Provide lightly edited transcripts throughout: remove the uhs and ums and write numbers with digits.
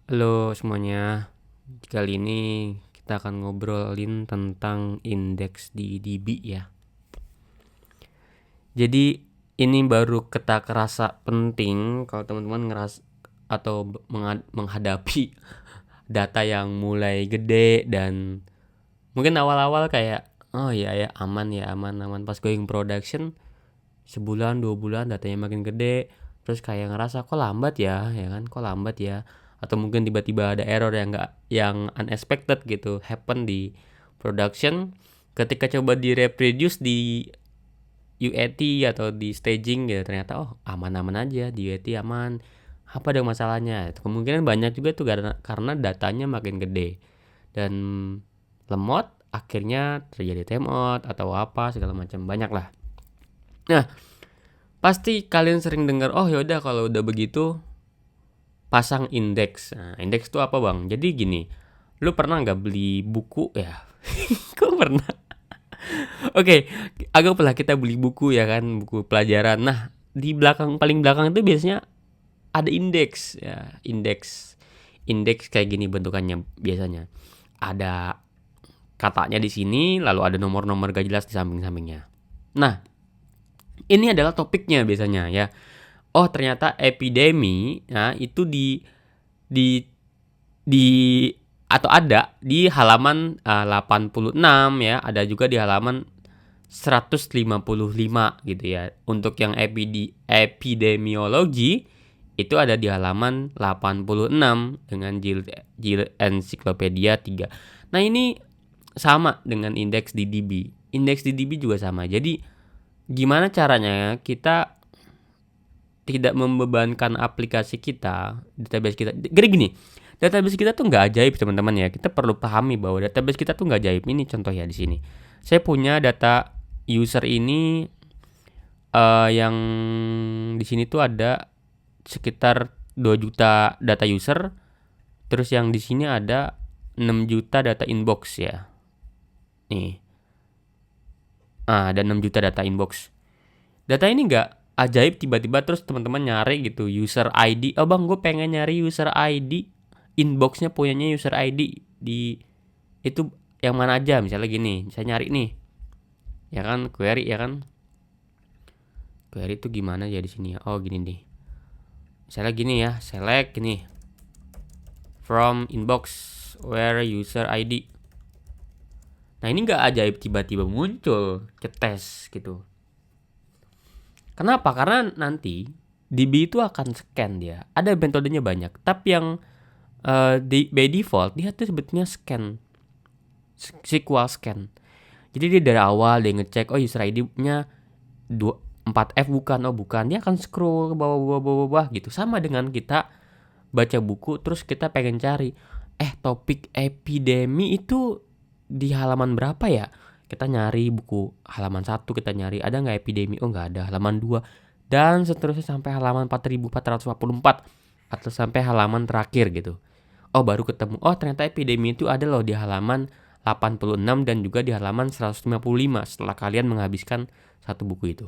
Halo semuanya, kali ini kita akan ngobrolin tentang indeks di DB ya. Jadi ini baru kita kerasa penting kalau teman-teman atau menghadapi data yang mulai gede dan mungkin awal-awal kayak oh iya ya aman ya aman pas going production sebulan 2 bulan datanya makin gede, terus kayak ngerasa kok lambat ya kan, kok lambat ya, atau mungkin tiba-tiba ada error yang unexpected gitu happen di production ketika coba di reproduce di UAT atau di staging gitu, ternyata oh aman-aman aja di UAT aman, apa dong masalahnya. Kemungkinan banyak juga tuh karena datanya makin gede dan lemot, akhirnya terjadi timeout atau apa segala macam, banyak lah. Nah, pasti kalian sering dengar, oh yaudah kalau udah begitu pasang indeks. Nah, indeks itu apa bang? Jadi gini, lu pernah nggak beli buku ya? Kok pernah? Oke, anggaplah kita beli buku ya kan, buku pelajaran. Nah, di paling belakang itu biasanya ada indeks ya, indeks kayak gini bentukannya biasanya. Ada katanya di sini, lalu ada nomor-nomor gak jelas di samping-sampingnya. Nah, ini adalah topiknya biasanya ya. Oh ternyata epidemi ya itu di di atau ada di halaman 86 ya, ada juga di halaman 155 gitu ya. Untuk yang epidemiologi itu ada di halaman 86 dengan jilid ensiklopedia 3. Nah, ini sama dengan indeks di DB. Indeks di DB juga sama. Jadi gimana caranya kita tidak membebankan aplikasi kita, database kita. Jadi gini, database kita tuh nggak ajaib teman-teman ya. Kita perlu pahami bahwa database kita tuh nggak ajaib. Ini contoh ya di sini. Saya punya data user ini yang di sini tuh ada sekitar 2 juta data user. Terus yang di sini ada 6 juta data inbox ya. Nih. Ada 6 juta data inbox. Data ini nggak ajaib tiba-tiba terus teman-teman nyari gitu user ID. Oh bang, gue pengen nyari user ID, inboxnya punyanya user ID di itu yang mana aja, misalnya gini, saya nyari nih ya kan, query ya kan, query itu gimana ya di sini ya. Oh gini nih, misalnya gini ya, select gini from inbox where user ID. Nah ini nggak ajaib tiba-tiba muncul tes gitu. Kenapa? Karena nanti DB itu akan scan dia. Ada metodenya banyak, tapi yang by default dia tuh sebetulnya scan, SQL scan. Jadi dia dari awal dia ngecek, oh user ID-nya 4F bukan, oh bukan, dia akan scroll ke bawah gitu. Sama dengan kita baca buku terus kita pengen cari, topik epidemi itu di halaman berapa ya? Kita nyari buku halaman 1, kita nyari ada nggak epidemi, oh nggak ada, halaman 2 dan seterusnya sampai halaman 4444 atau sampai halaman terakhir gitu. Oh baru ketemu, oh ternyata epidemi itu ada loh di halaman 86 dan juga di halaman 155 setelah kalian menghabiskan satu buku itu.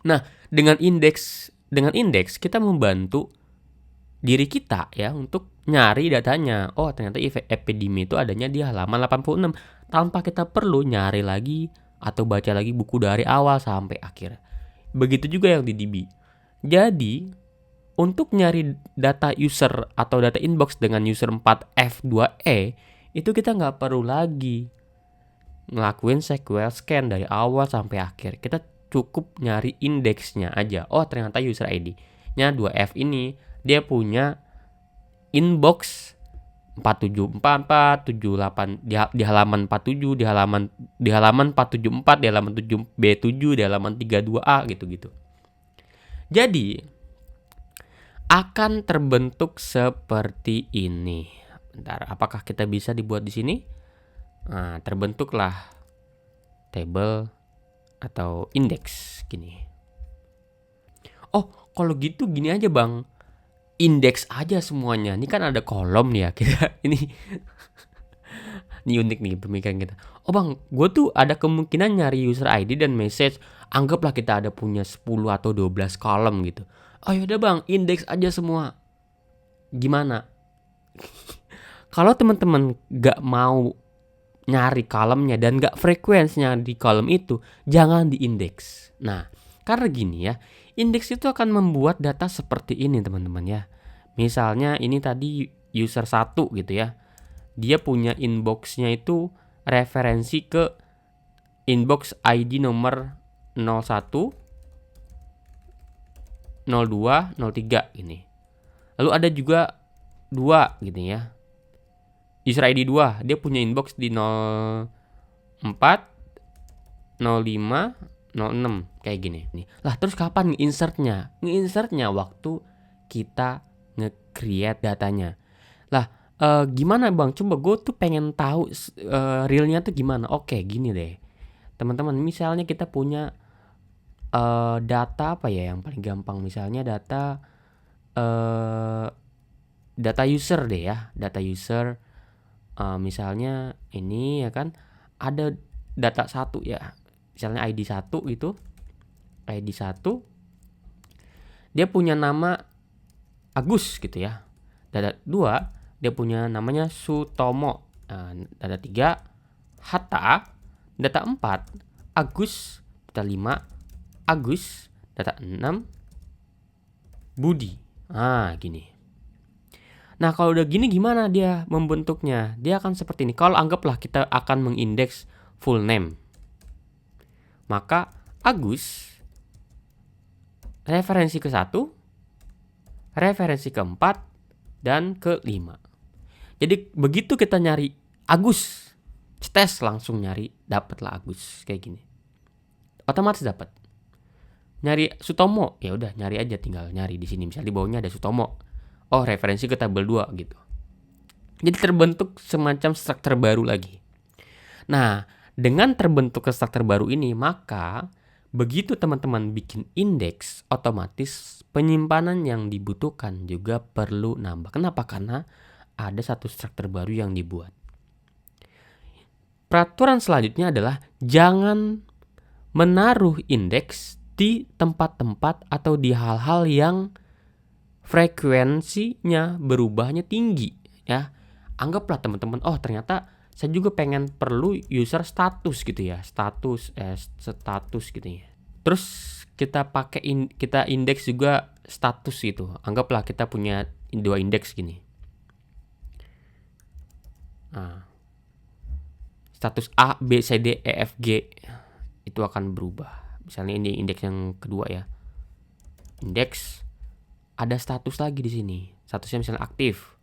Nah, dengan indeks kita membantu diri kita ya untuk nyari datanya. Oh, ternyata epidemi itu adanya di halaman 86 tanpa kita perlu nyari lagi atau baca lagi buku dari awal sampai akhir. Begitu juga yang di DB. Jadi, untuk nyari data user atau data inbox dengan user 4F2E itu kita nggak perlu lagi ngelakuin SQL scan dari awal sampai akhir. Kita cukup nyari indeksnya aja. Oh ternyata user ID-nya 2F ini dia punya inbox 4744, 78 di halaman 47, di halaman 474, di halaman 7B7, di halaman 32A gitu-gitu. Jadi akan terbentuk seperti ini. Bentar, apakah kita bisa dibuat di sini? Nah, terbentuklah table atau indeks gini. Oh, kalau gitu gini aja bang, indeks aja semuanya. Ini kan ada kolom nih ya kita. Ini unik nih pemikiran kita. Oh bang, gue tuh ada kemungkinan nyari user ID dan message. Anggaplah kita ada punya 10 atau 12 kolom gitu. Oh yaudah bang, indeks aja semua. Gimana? Kalau teman-teman gak mau nyari kolomnya dan gak frekuensinya di kolom itu, jangan diindeks. Nah, karena gini ya, indeks itu akan membuat data seperti ini teman-teman ya. Misalnya ini tadi user 1 gitu ya. Dia punya inboxnya itu referensi ke inbox ID nomor 01, 02, 03 ini. Lalu ada juga 2 gitu ya. User ID 2, dia punya inbox di 04, 05, 06 kayak gini nih. Lah terus kapan nge-insertnya? Nge-insertnya waktu kita nge-create datanya. Lah gimana Bang? Coba gue tuh pengen tahu realnya tuh gimana. Oke, gini deh. Teman-teman, misalnya kita punya data apa ya yang paling gampang, misalnya data user deh ya, data user. Misalnya ini ya kan ada data 1 ya, misalnya ID 1 gitu, ID 1 dia punya nama Agus gitu ya. Data 2 dia punya namanya Sutomo. Data 3 Hatta. Data 4 Agus. Data 5 Agus. Data 6 Budi. Gini. Nah, kalau udah gini gimana dia membentuknya? Dia akan seperti ini. Kalau anggaplah kita akan mengindeks full name. Maka Agus referensi ke-1, referensi ke-4, dan ke-5. Jadi begitu kita nyari Agus, cetes langsung nyari, dapatlah Agus kayak gini. Otomatis dapat. Nyari Sutomo, ya udah nyari aja, tinggal nyari di sini. Misalnya di bawahnya ada Sutomo. Oh, referensi ke tabel 2 gitu. Jadi terbentuk semacam struktur baru lagi. Nah, dengan terbentuk struktur baru ini, maka begitu teman-teman bikin indeks, otomatis penyimpanan yang dibutuhkan juga perlu nambah. Kenapa? Karena ada satu struktur baru yang dibuat. Peraturan selanjutnya adalah jangan menaruh indeks di tempat-tempat atau di hal-hal yang frekuensinya berubahnya tinggi ya. Anggaplah teman-teman, oh ternyata saya juga pengen perlu user status gitu ya, status gitu ya. Terus kita pakai kita indeks juga status gitu. Anggaplah kita punya 2 indeks gini. Status A, B, C, D, E, F, G itu akan berubah. Misalnya ini indeks yang kedua ya. Indeks ada status lagi di sini. Statusnya misalnya aktif.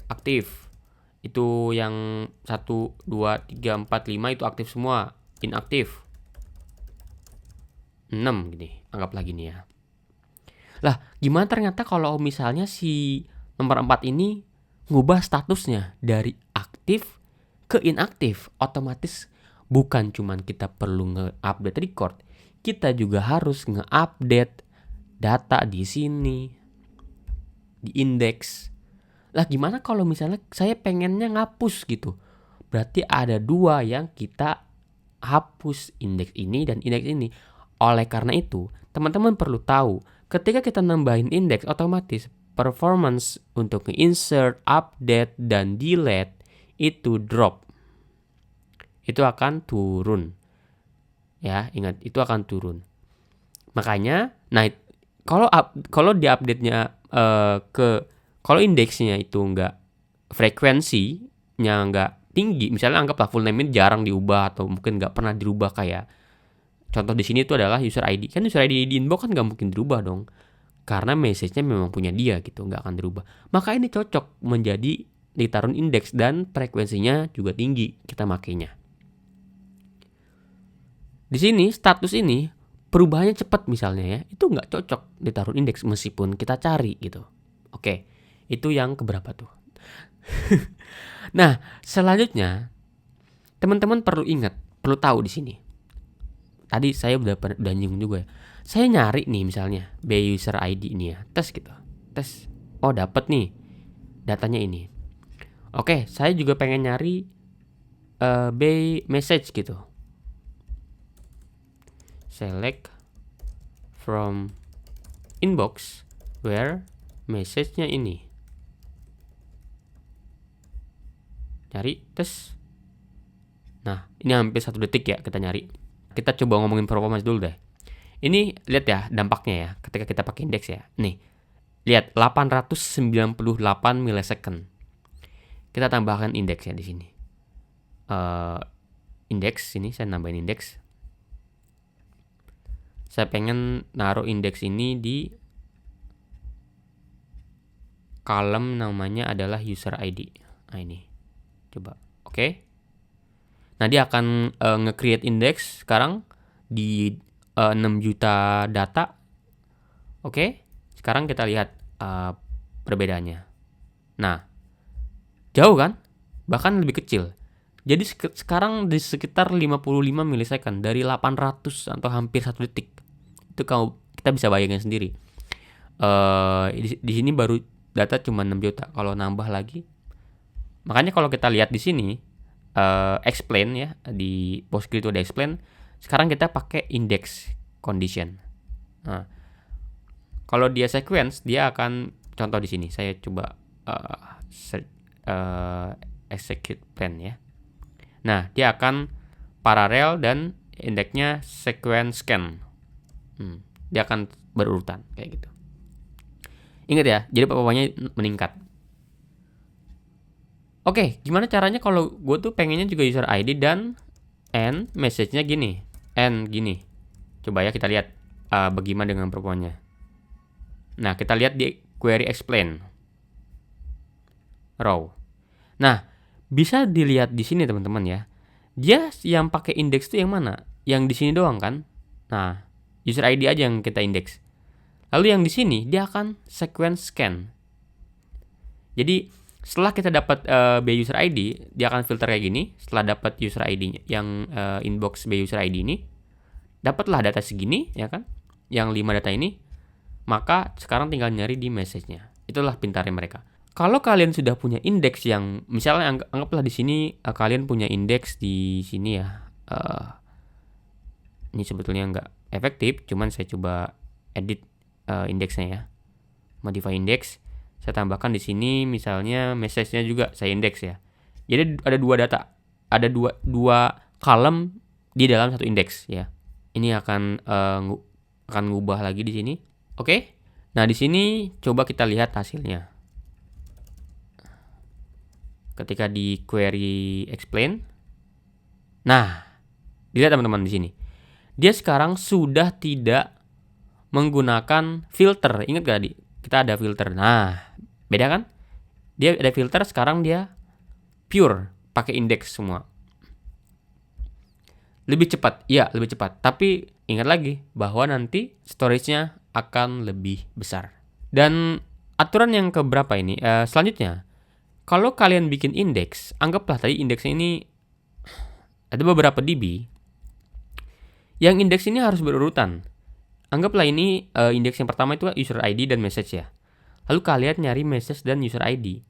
Aktif. Itu yang 1, 2, 3, 4, 5 itu aktif semua. Inaktif 6 gini. Anggaplah gini ya. Lah, gimana ternyata kalau misalnya si nomor 4 ini ngubah statusnya dari aktif ke inaktif? Otomatis bukan cuman kita perlu nge-update record, kita juga harus nge-update data di sini, di indeks. Lah gimana kalau misalnya saya pengennya ngapus gitu? Berarti ada 2 yang kita hapus, indeks ini dan indeks ini. Oleh karena itu, teman-teman perlu tahu, ketika kita nambahin indeks, otomatis performance untuk insert, update, dan delete itu drop. Itu akan turun. Ya, ingat itu akan turun. Makanya, nah kalau di update-nya kalau indeksnya itu enggak, frekuensinya enggak tinggi, misalnya anggaplah full name ini jarang diubah atau mungkin enggak pernah dirubah, kayak contoh di sini itu adalah user ID. Kan user ID di inbox kan enggak mungkin dirubah dong. Karena message-nya memang punya dia gitu, enggak akan dirubah. Maka ini cocok menjadi ditaruh indeks dan frekuensinya juga tinggi kita makainya. Di sini status ini perubahannya cepat misalnya ya, itu enggak cocok ditaruh indeks meskipun kita cari gitu. Oke. Itu yang keberapa tuh? Nah, selanjutnya teman-teman perlu ingat, perlu tahu di sini. Tadi saya udah nyinggung juga ya. Saya nyari nih misalnya B user ID ini ya, tes gitu. Tes. Oh, dapat nih datanya ini. Oke, saya juga pengen nyari B message gitu. Select from inbox where message-nya ini. Cari, tes. Nah, ini hampir 1 detik ya kita nyari. Kita coba ngomongin performance dulu deh. Ini lihat ya dampaknya ya ketika kita pakai indeks ya. Nih, lihat 898 millisecond. Kita tambahkan indeks ya di sini. Indeks ini saya nambahin indeks. Saya pengen naruh indeks ini di column namanya adalah user ID. Nah ini, coba, oke. Nah dia akan nge-create indeks sekarang di 6 juta data. Oke, sekarang kita lihat perbedaannya. Nah, jauh kan? Bahkan lebih kecil. Jadi sekarang di sekitar 55 millisecond dari 800 atau hampir 1 detik. Itu kita bisa bayangin sendiri. Di sini baru data cuma 6 juta. Kalau nambah lagi, makanya kalau kita lihat di sini explain ya, di Postgre itu ada explain. Sekarang kita pakai index condition. Nah, kalau dia sequence, dia akan contoh di sini. Saya coba execute plan ya. Nah, dia akan paralel dan indeksnya sequence scan. Dia akan berurutan kayak gitu. Ingat ya, jadi performanya meningkat. Oke, gimana caranya kalau gue tuh pengennya juga user ID dan end message-nya gini. End gini. Coba ya kita lihat bagaimana dengan performanya. Nah, kita lihat di query explain. Row. Nah, bisa dilihat di sini teman-teman ya. Dia yang pakai indeks itu yang mana? Yang di sini doang kan? Nah, user ID aja yang kita indeks. Lalu yang di sini dia akan sequence scan. Jadi setelah kita dapat by user ID, dia akan filter kayak gini. Setelah dapat user ID yang inbox by user ID ini, dapatlah data segini ya kan? Yang 5 data ini, maka sekarang tinggal nyari di message-nya. Itulah pintarnya mereka. Kalau kalian sudah punya indeks yang misalnya anggaplah di sini kalian punya indeks di sini ya. Ini sebetulnya nggak efektif, cuman saya coba edit indeksnya ya. Modify index. Saya tambahkan di sini misalnya message-nya juga saya indeks ya. Jadi ada 2 data. Ada dua column di dalam satu indeks ya. Ini akan ngubah lagi di sini. Oke. Nah, di sini coba kita lihat hasilnya. Ketika di query explain. Nah, dilihat teman-teman di sini. Dia sekarang sudah tidak menggunakan filter. Ingat gak tadi? Kita ada filter. Nah, beda kan? Dia ada filter, sekarang dia pure, pakai indeks semua. Lebih cepat, iya lebih cepat. Tapi ingat lagi bahwa nanti storage-nya akan lebih besar. Dan aturan yang keberapa ini? Selanjutnya, kalau kalian bikin indeks, anggaplah tadi indeksnya ini ada beberapa DB. Yang indeks ini harus berurutan. Anggaplah ini indeks yang pertama itu user ID dan message ya. Lalu kalian nyari message dan user ID.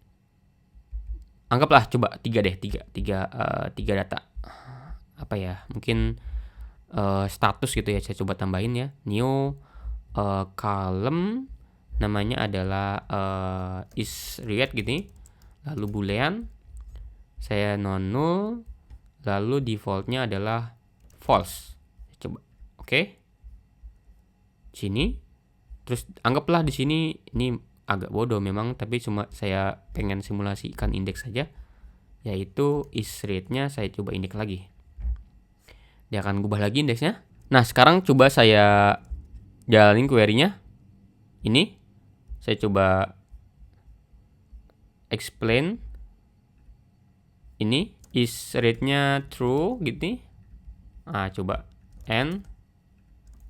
Anggaplah coba 3 deh, 3 data. Apa ya? Mungkin status gitu ya, saya coba tambahin ya. New column namanya adalah is read gitu. Lalu boolean saya non-null, lalu defaultnya adalah false. Coba, oke. Sini, terus anggaplah di sini ini agak bodoh memang, tapi cuma saya pengen simulasikan indeks saja, yaitu is read-nya saya coba indeks lagi. Dia akan ubah lagi indeksnya. Nah, sekarang coba saya jalanin query-nya. Ini saya coba explain. Ini is read-nya true gitu. Nah, coba end.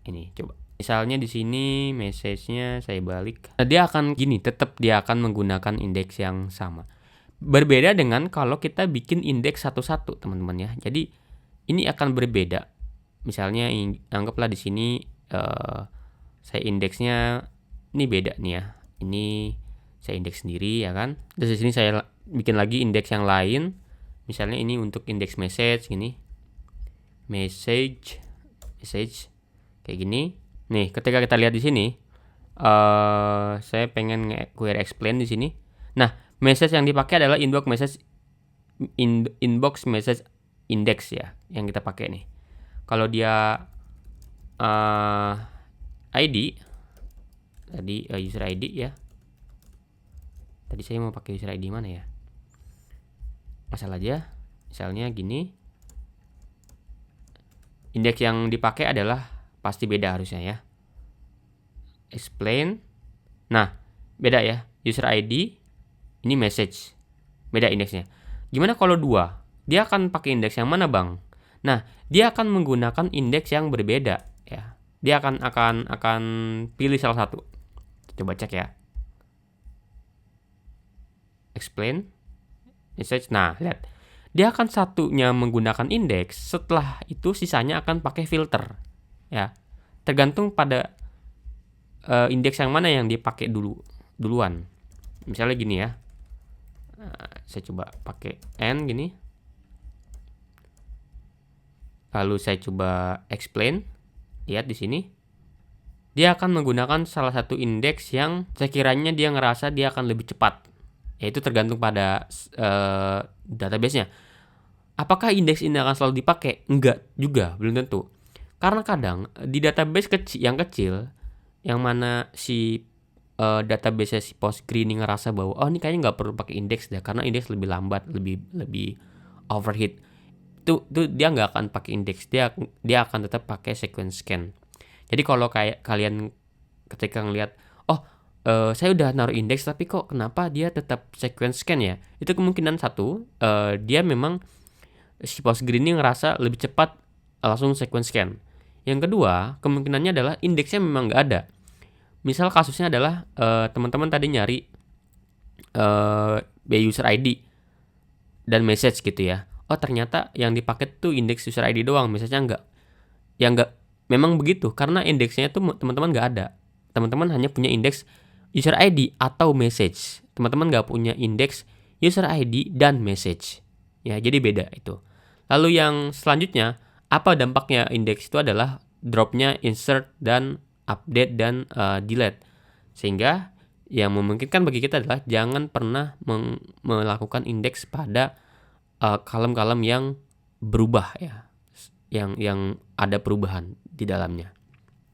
Ini coba. Misalnya di sini message-nya saya balik. Nah, dia akan gini, tetap dia akan menggunakan indeks yang sama. Berbeda dengan kalau kita bikin indeks satu-satu, teman-teman ya. Jadi ini akan berbeda. Misalnya anggaplah di sini saya indeksnya ini beda nih ya. Ini saya indeks sendiri ya kan. Terus di sini saya bikin lagi indeks yang lain. Misalnya ini untuk indeks message gini. Message kayak gini. Nih, ketika kita lihat di sini, saya pengen query explain di sini. Nah, message yang dipakai adalah inbox message inbox message index ya yang kita pakai nih. Kalau dia ID tadi user ID ya. Tadi saya mau pakai user ID mana ya? Asal aja. Misalnya gini. Indeks yang dipakai adalah pasti beda harusnya ya. Explain. Nah, beda ya. User ID ini message. Beda indeksnya. Gimana kalau 2? Dia akan pakai indeks yang mana, Bang? Nah, dia akan menggunakan indeks yang berbeda ya. Dia akan pilih salah satu. Coba cek ya. Explain message. Nah, lihat. Dia akan satunya menggunakan indeks, setelah itu sisanya akan pakai filter. Ya. Tergantung pada indeks yang mana yang dipakai duluan. Misalnya gini ya. Saya coba pakai n gini. Lalu saya coba explain. Lihat di sini. Dia akan menggunakan salah satu indeks yang sekiranya dia ngerasa dia akan lebih cepat. Yaitu tergantung pada database-nya. Apakah indeks ini akan selalu dipakai? Enggak juga, belum tentu. Karena kadang di database yang kecil, yang mana si database si Postgre ini ngerasa bahwa ini kayaknya nggak perlu pakai indeks deh, karena indeks lebih lambat, lebih overheat. Itu dia nggak akan pakai indeks, dia akan tetap pakai sequence scan. Jadi kalau kayak kalian ketika ngelihat saya udah naruh indeks tapi kok kenapa dia tetap sequence scan ya? Itu kemungkinan satu, dia memang si Postgre ini ngerasa lebih cepat langsung sequence scan. Yang kedua, kemungkinannya adalah indeksnya memang nggak ada. Misal kasusnya adalah teman-teman tadi nyari user ID dan message gitu ya. Ternyata yang dipakai tuh indeks user ID doang, message-nya enggak. Ya enggak, memang begitu karena indeksnya tuh teman-teman enggak ada. Teman-teman hanya punya indeks user ID atau message. Teman-teman enggak punya indeks user ID dan message. Ya, jadi beda itu. Lalu yang selanjutnya, apa dampaknya indeks itu adalah drop-nya insert dan update dan delete. Sehingga yang memungkinkan bagi kita adalah jangan pernah melakukan indeks pada kolom-kolom yang berubah ya, yang ada perubahan di dalamnya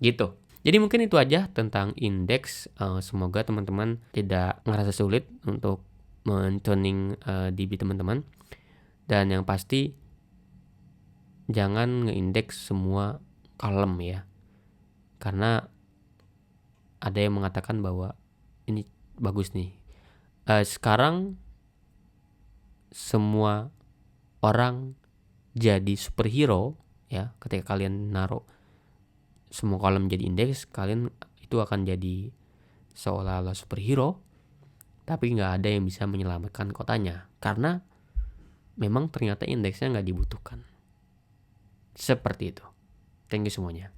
gitu. Jadi mungkin itu aja tentang indeks. Semoga teman-teman tidak ngerasa sulit untuk men-tuning DB teman-teman, dan yang pasti jangan ngeindeks semua kolom ya, karena ada yang mengatakan bahwa ini bagus nih. Sekarang semua orang jadi superhero ya, ketika kalian naruh semua kolom jadi indeks, kalian itu akan jadi seolah-olah superhero, tapi nggak ada yang bisa menyelamatkan kotanya karena memang ternyata indeksnya nggak dibutuhkan. Seperti itu. Thank you semuanya.